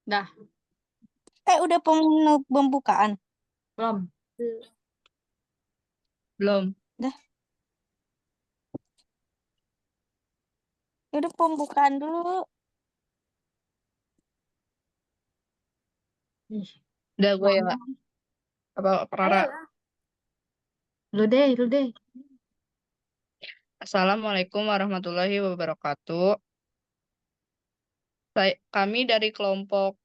Dah, Udah pembukaan. belum. Belum. Dah, udah pembukaan dulu. Ih, Udah gue ya, lama. apa Rara? Ayolah. Lu deh, lu deh. Assalamualaikum warahmatullahi wabarakatuh. Kami dari kelompok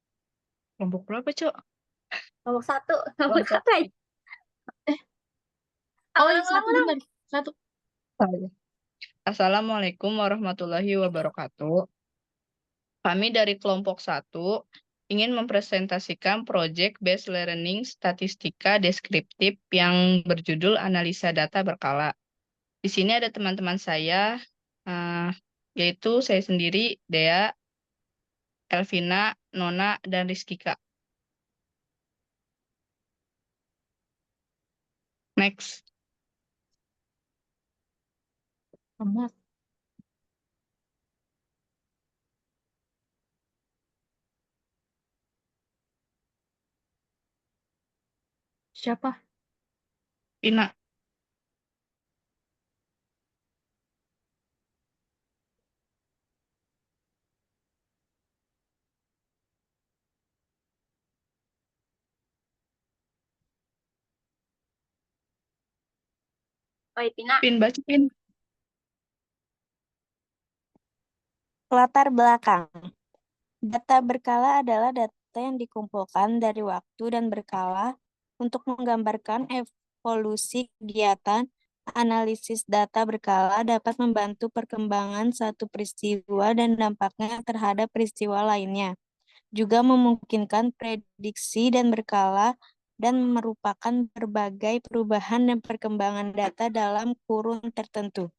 berapa, Cok? Kelompok satu, kelompok Kelompok satu aja. Oh, iya, satu Ulang-ulang. benar. Satu. Assalamualaikum warahmatullahi wabarakatuh. Kami dari kelompok satu ingin mempresentasikan proyek Based Learning Statistika Deskriptif yang berjudul Analisa Data Berkala. Di sini ada teman-teman saya, eh, yaitu saya sendiri, Dea, Elvina, Nona, dan Rizkika. Next. Amat. Siapa? Pina. Oh, Tina. Pin, baca Pin. Latar belakang. Data berkala adalah data yang dikumpulkan dari waktu dan berkala untuk menggambarkan evolusi kegiatan. Analisis data berkala dapat membantu perkembangan satu peristiwa dan dampaknya terhadap peristiwa lainnya. Juga memungkinkan prediksi dan berkala dan merupakan berbagai perubahan dan perkembangan data dalam kurun tertentu.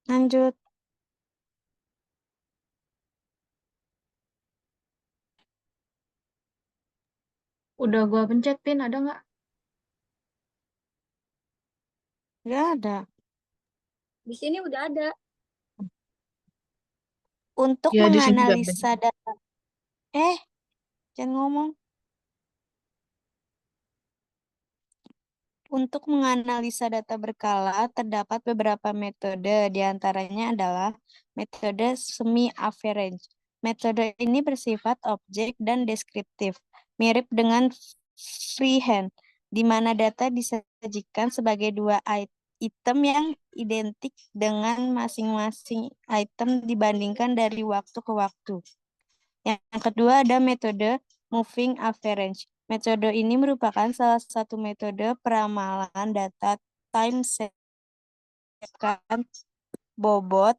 Lanjut. Udah gua pencet, Pin. Ada nggak? Nggak ada. Di sini udah ada. Untuk Ya, di sini juga ada. menganalisa data. Jangan ngomong. Untuk menganalisa data berkala, terdapat beberapa metode. Di antaranya adalah metode semi-average. Metode ini bersifat objek dan deskriptif, mirip dengan freehand, di mana data disajikan sebagai dua item yang identik dengan masing-masing item dibandingkan dari waktu ke waktu. Yang kedua ada metode moving average. Metode ini merupakan salah satu metode peramalan data time series bobot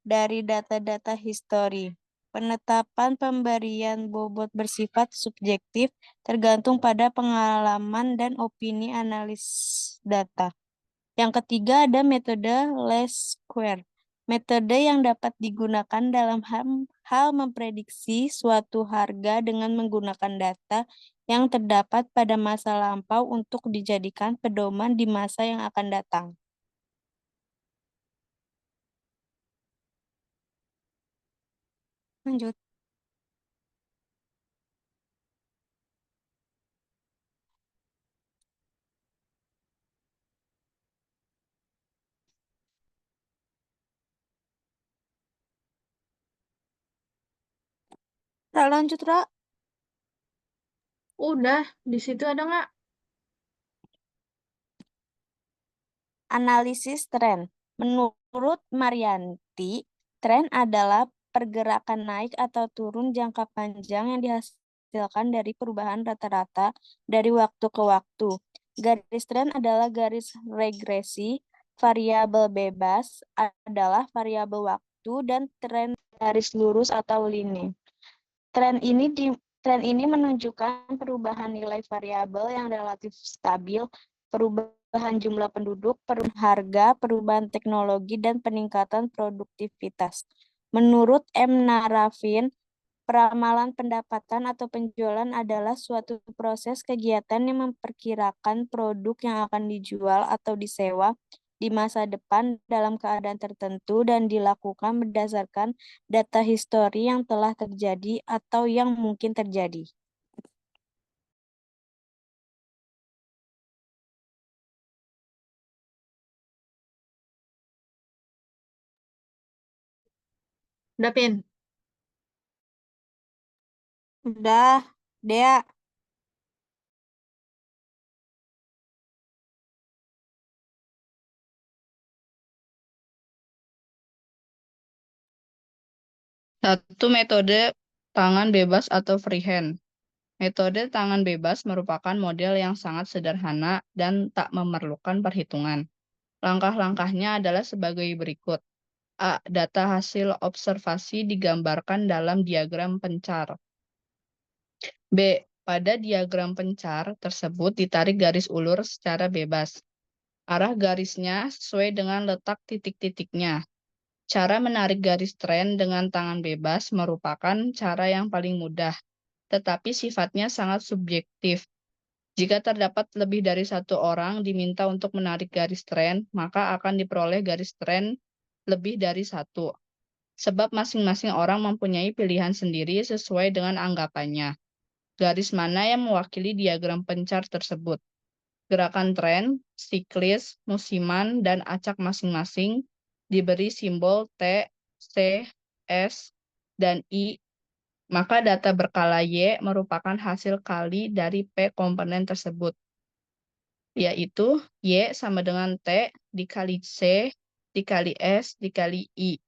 dari data-data histori. Penetapan pemberian bobot bersifat subjektif, tergantung pada pengalaman dan opini analis data. Yang ketiga ada metode least square. Metode yang dapat digunakan dalam hal memprediksi suatu harga dengan menggunakan data yang terdapat pada masa lampau untuk dijadikan pedoman di masa yang akan datang. Lanjut. Lanjut, Ra. Udah. Di situ ada nggak? Analisis tren. Menurut Marianti, tren adalah pergerakan naik atau turun jangka panjang yang dihasilkan dari perubahan rata-rata dari waktu ke waktu. Garis tren adalah garis regresi. Variabel bebas adalah variabel waktu dan tren garis lurus atau linear. Tren ini menunjukkan perubahan nilai variabel yang relatif stabil, perubahan jumlah penduduk, perubahan harga, perubahan teknologi, dan peningkatan produktivitas. Menurut M. Narafin, Peramalan pendapatan atau penjualan adalah suatu proses kegiatan yang memperkirakan produk yang akan dijual atau disewa di masa depan dalam keadaan tertentu dan dilakukan berdasarkan data histori yang telah terjadi atau yang mungkin terjadi. Udah, Pin. Udah, Dea. Satu, metode tangan bebas atau freehand. Metode tangan bebas merupakan model yang sangat sederhana dan tak memerlukan perhitungan. Langkah-langkahnya adalah sebagai berikut. A. Data hasil observasi digambarkan dalam diagram pencar. B. Pada diagram pencar tersebut ditarik garis ulur secara bebas. Arah garisnya sesuai dengan letak titik-titiknya. Cara menarik garis tren dengan tangan bebas merupakan cara yang paling mudah, tetapi sifatnya sangat subjektif. Jika terdapat lebih dari satu orang diminta untuk menarik garis tren, maka akan diperoleh garis tren lebih dari satu. Sebab masing-masing orang mempunyai pilihan sendiri sesuai dengan anggapannya. Garis mana yang mewakili diagram pencar tersebut? Gerakan tren, siklis, musiman, dan acak masing-masing diberi simbol T, C, S, dan I, maka data berkala Y merupakan hasil kali dari P komponen tersebut, yaitu Y sama dengan T dikali C dikali S dikali I.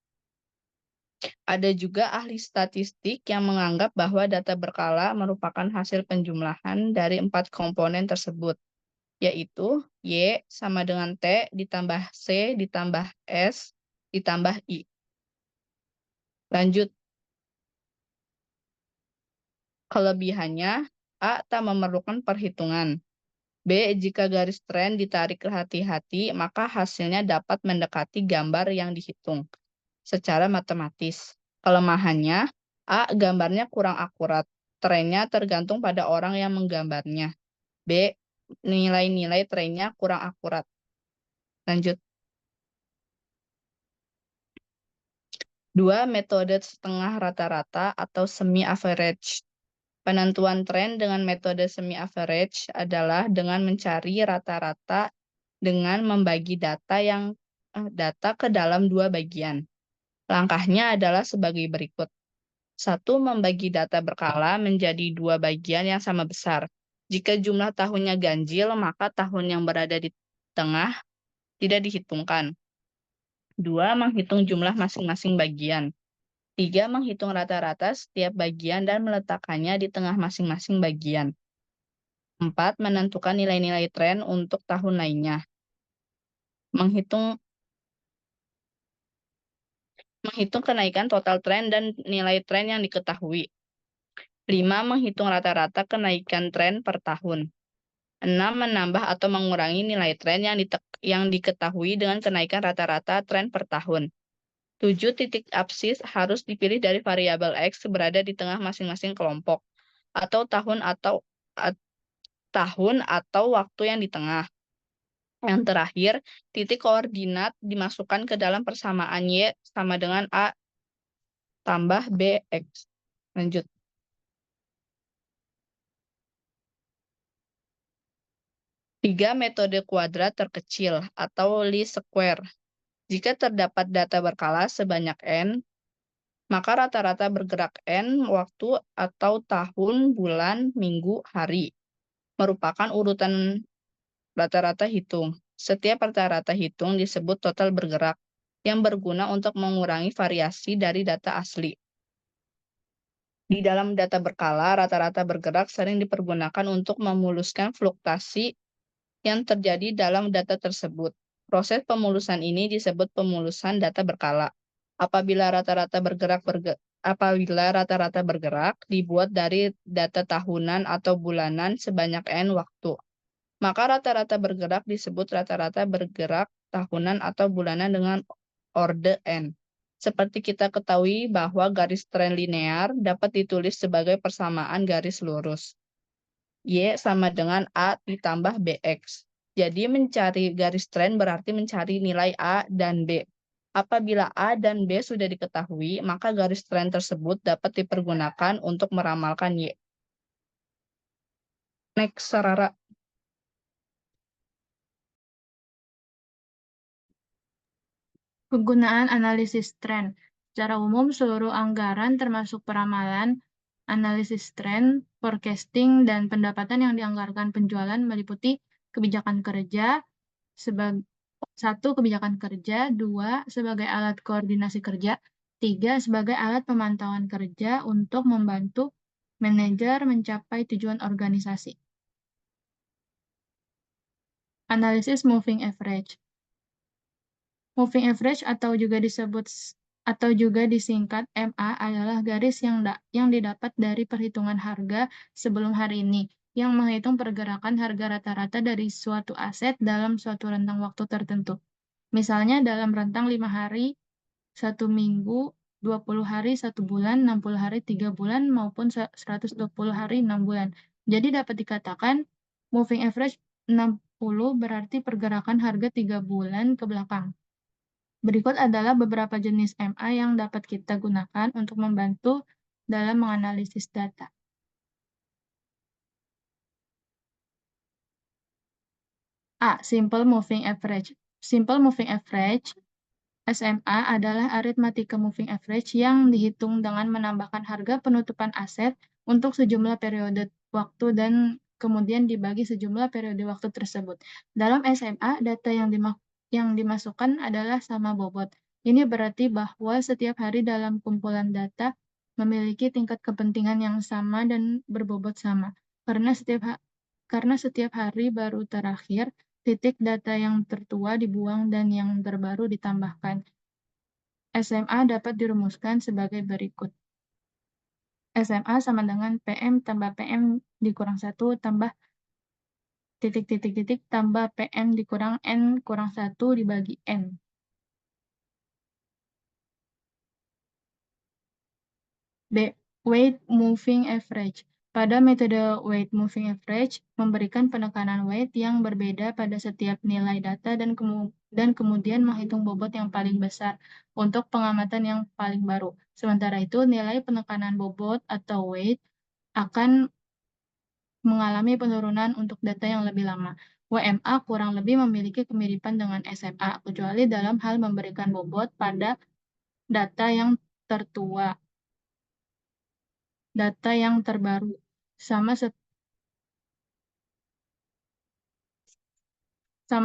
Ada juga ahli statistik yang menganggap bahwa data berkala merupakan hasil penjumlahan dari 4 komponen tersebut, yaitu Y sama dengan T ditambah C ditambah S ditambah I. Lanjut. Kelebihannya, A. Tak memerlukan perhitungan. B. Jika garis tren ditarik hati-hati, maka hasilnya dapat mendekati gambar yang dihitung secara matematis. Kelemahannya, A. Gambarnya kurang akurat. Trennya tergantung pada orang yang menggambarnya. B. Nilai-nilai trennya kurang akurat. Lanjut. 2. Metode setengah rata-rata atau semi-average. Penentuan tren dengan metode semi-average adalah dengan mencari rata-rata dengan membagi data ke dalam dua bagian. Langkahnya adalah sebagai berikut. 1. Membagi data berkala menjadi dua bagian yang sama besar. Jika jumlah tahunnya ganjil, maka tahun yang berada di tengah tidak dihitungkan. 2. Menghitung jumlah masing-masing bagian. 3. Menghitung rata-rata setiap bagian dan meletakkannya di tengah masing-masing bagian. 4. Menentukan nilai-nilai tren untuk tahun lainnya. Menghitung kenaikan total tren dan nilai tren yang diketahui. 5. Menghitung rata-rata kenaikan tren per tahun. 6. Menambah atau mengurangi nilai tren yang diketahui dengan kenaikan rata-rata tren per tahun. 7. Titik absis harus dipilih dari variabel X berada di tengah masing-masing kelompok, atau tahun atau waktu yang di tengah. Yang terakhir, titik koordinat dimasukkan ke dalam persamaan Y sama dengan A tambah BX. Lanjut. Tiga, metode kuadrat terkecil atau least square. Jika terdapat data berkala sebanyak N, maka rata-rata bergerak N waktu atau tahun, bulan, minggu, hari merupakan urutan rata-rata hitung. Setiap rata-rata hitung disebut total bergerak, yang berguna untuk mengurangi variasi dari data asli. Di dalam data berkala, rata-rata bergerak sering dipergunakan untuk memuluskan fluktuasi yang terjadi dalam data tersebut. Proses pemulusan ini disebut pemulusan data berkala. Apabila rata-rata bergerak dibuat dari data tahunan atau bulanan sebanyak N waktu, maka rata-rata bergerak disebut rata-rata bergerak tahunan atau bulanan dengan orde N. Seperti kita ketahui bahwa garis tren linear dapat ditulis sebagai persamaan garis lurus. Y sama dengan A ditambah BX. Jadi mencari garis tren berarti mencari nilai A dan B. Apabila A dan B sudah diketahui, maka garis tren tersebut dapat dipergunakan untuk meramalkan Y. Next, Sarara. Penggunaan analisis tren. Secara umum, seluruh anggaran termasuk peramalan, analisis tren, forecasting, dan pendapatan yang dianggarkan penjualan meliputi kebijakan kerja, satu, kebijakan kerja, dua, sebagai alat koordinasi kerja, tiga, sebagai alat pemantauan kerja untuk membantu manajer mencapai tujuan organisasi. Analisis moving average. Moving average atau juga disingkat MA adalah garis yang didapat dari perhitungan harga sebelum hari ini, yang menghitung pergerakan harga rata-rata dari suatu aset dalam suatu rentang waktu tertentu. Misalnya dalam rentang 5 hari, 1 minggu, 20 hari, 1 bulan, 60 hari, 3 bulan, maupun 120 hari, 6 bulan. Jadi dapat dikatakan moving average 60 berarti pergerakan harga 3 bulan ke belakang. Berikut adalah beberapa jenis MA yang dapat kita gunakan untuk membantu dalam menganalisis data. A. Simple Moving Average. Simple Moving Average, SMA, adalah aritmatika moving average yang dihitung dengan menambahkan harga penutupan aset untuk sejumlah periode waktu dan kemudian dibagi sejumlah periode waktu tersebut. Dalam SMA, data yang dimasukkan adalah sama bobot. Ini berarti bahwa setiap hari dalam kumpulan data memiliki tingkat kepentingan yang sama dan berbobot sama. Karena setiap hari baru terakhir, titik data yang tertua dibuang dan yang terbaru ditambahkan. SMA dapat dirumuskan sebagai berikut. SMA sama dengan PM tambah PM dikurang 1 tambah titik-titik-titik tambah PM dikurang N kurang 1 dibagi N. B. Weight Moving Average. Pada metode Weight Moving Average, memberikan penekanan weight yang berbeda pada setiap nilai data dan kemudian menghitung bobot yang paling besar untuk pengamatan yang paling baru. Sementara itu, nilai penekanan bobot atau weight akan mengalami penurunan untuk data yang lebih lama. WMA kurang lebih memiliki kemiripan dengan SMA, kecuali dalam hal memberikan bobot pada data yang tertua, data yang terbaru. Sama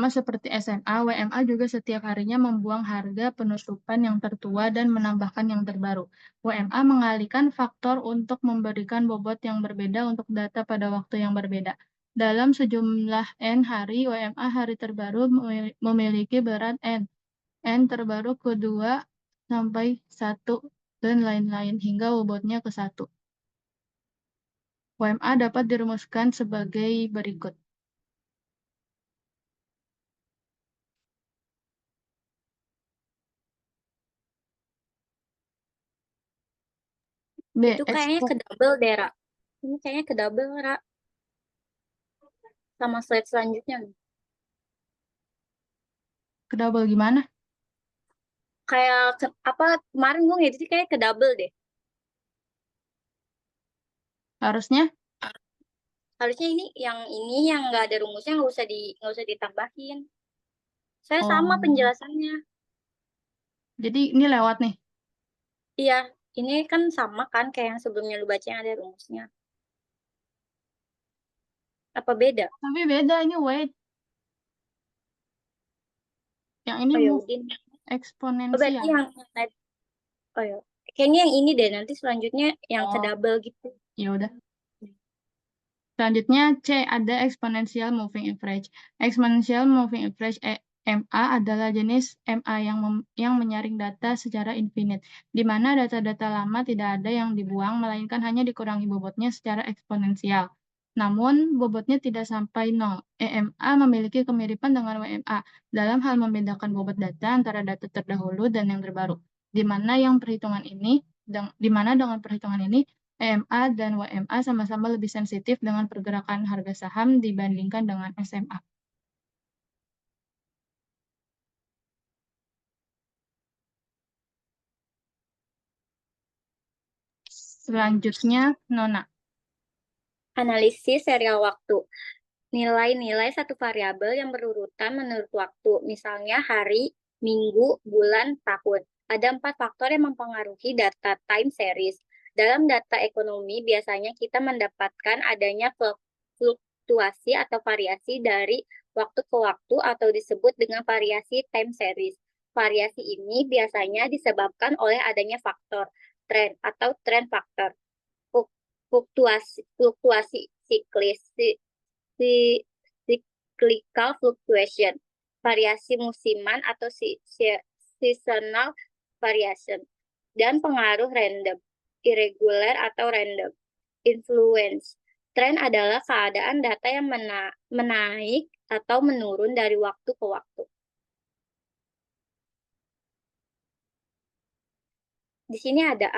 seperti SMA, WMA juga setiap harinya membuang harga penutupan yang tertua dan menambahkan yang terbaru. WMA mengalihkan faktor untuk memberikan bobot yang berbeda untuk data pada waktu yang berbeda. Dalam sejumlah N hari, WMA hari terbaru memiliki berat N. N terbaru kedua sampai 1 dan lain-lain hingga bobotnya ke 1. WMA dapat dirumuskan sebagai berikut. B. Itu kayaknya ke double deh, Ra. Ini kayaknya ke double, Ra. Sama slide selanjutnya. Ke double gimana? Kayak kemarin gue ngedit kayak ke double deh. Harusnya Harusnya ini yang nggak ada rumusnya nggak usah ditambahin. Saya sama penjelasannya. Jadi ini lewat nih. Iya, ini kan sama kan kayak yang sebelumnya lu baca yang ada rumusnya. Apa beda? Tapi beda, ini weight. Yang ini Oh ya, move Udin. eksponensial. Oh, berarti oh ya. Kayaknya yang ini deh, nanti selanjutnya yang ke double gitu. Ya udah. Selanjutnya C, ada exponential moving average. Exponential moving average MA adalah jenis MA yang menyaring data secara infinite, di mana data-data lama tidak ada yang dibuang, melainkan hanya dikurangi bobotnya secara eksponensial. Namun, bobotnya tidak sampai 0. EMA memiliki kemiripan dengan WMA dalam hal membedakan bobot data antara data terdahulu dan yang terbaru. di mana dengan perhitungan ini EMA dan WMA sama-sama lebih sensitif dengan pergerakan harga saham dibandingkan dengan SMA. Selanjutnya, Nona. Analisis serial waktu. Nilai-nilai satu variabel yang berurutan menurut waktu, misalnya hari, minggu, bulan, tahun. Ada 4 faktor yang mempengaruhi data time series. Dalam data ekonomi, biasanya kita mendapatkan adanya fluktuasi atau variasi dari waktu ke waktu atau disebut dengan variasi time series. Variasi ini biasanya disebabkan oleh adanya faktor tren atau trend factor. Fluktuasi siklis, cyclical fluctuation, variasi musiman atau seasonal variation, dan pengaruh random, irregular atau random, influence. Tren adalah keadaan data yang menaik atau menurun dari waktu ke waktu. Di sini ada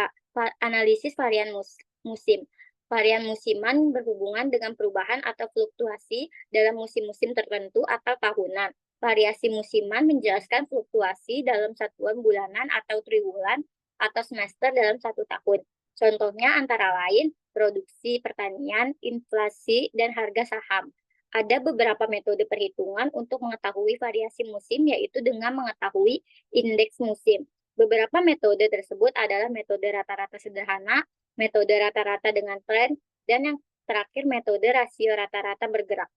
analisis varian musim. Varian musiman berhubungan dengan perubahan atau fluktuasi dalam musim-musim tertentu atau tahunan. Variasi musiman menjelaskan fluktuasi dalam satuan bulanan atau triwulan atau semester dalam satu tahun. Contohnya antara lain produksi pertanian, inflasi, dan harga saham. Ada beberapa metode perhitungan untuk mengetahui variasi musim, yaitu dengan mengetahui indeks musim. Beberapa metode tersebut adalah metode rata-rata sederhana, metode rata-rata dengan tren, dan yang terakhir metode rasio rata-rata bergerak.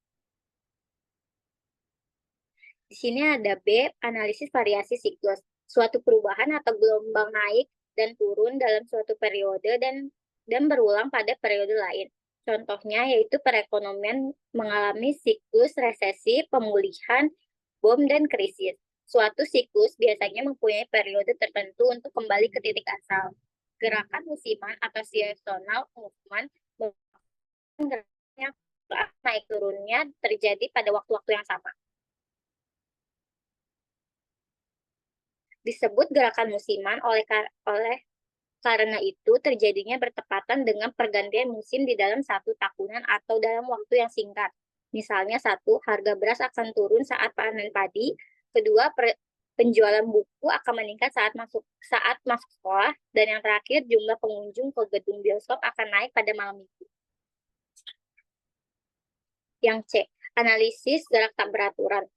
Di sini ada B, analisis variasi siklus. Suatu perubahan atau gelombang naik dan turun dalam suatu periode dan berulang pada periode lain. Contohnya yaitu perekonomian mengalami siklus resesi, pemulihan, bom, dan krisis. Suatu siklus biasanya mempunyai periode tertentu untuk kembali ke titik asal. Gerakan musiman atau seasonal movement naik turunnya terjadi pada waktu-waktu yang sama. Disebut gerakan musiman karena itu terjadinya bertepatan dengan pergantian musim di dalam satu tahunan atau dalam waktu yang singkat. Misalnya satu, harga beras akan turun saat panen padi. Kedua, penjualan buku akan meningkat saat masuk sekolah. Dan yang terakhir, jumlah pengunjung ke gedung bioskop akan naik pada malam minggu. Yang C, analisis gerak tak beraturan.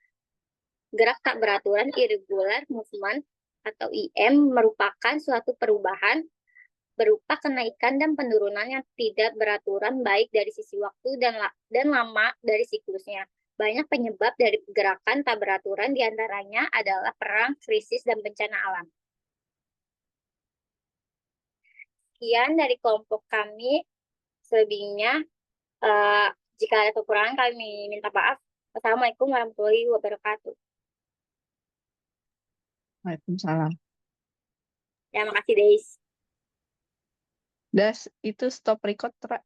Gerak tak beraturan irregular movement atau IM merupakan suatu perubahan berupa kenaikan dan penurunan yang tidak beraturan baik dari sisi waktu dan lama dari siklusnya. Banyak penyebab dari gerakan tak beraturan diantaranya adalah perang, krisis, dan bencana alam. Sekian dari kelompok kami. Selebihnya, jika ada kekurangan kami minta maaf. Assalamualaikum warahmatullahi wabarakatuh. Waalaikumsalam. Terima kasih, Deis. Das, itu stop record, Tra.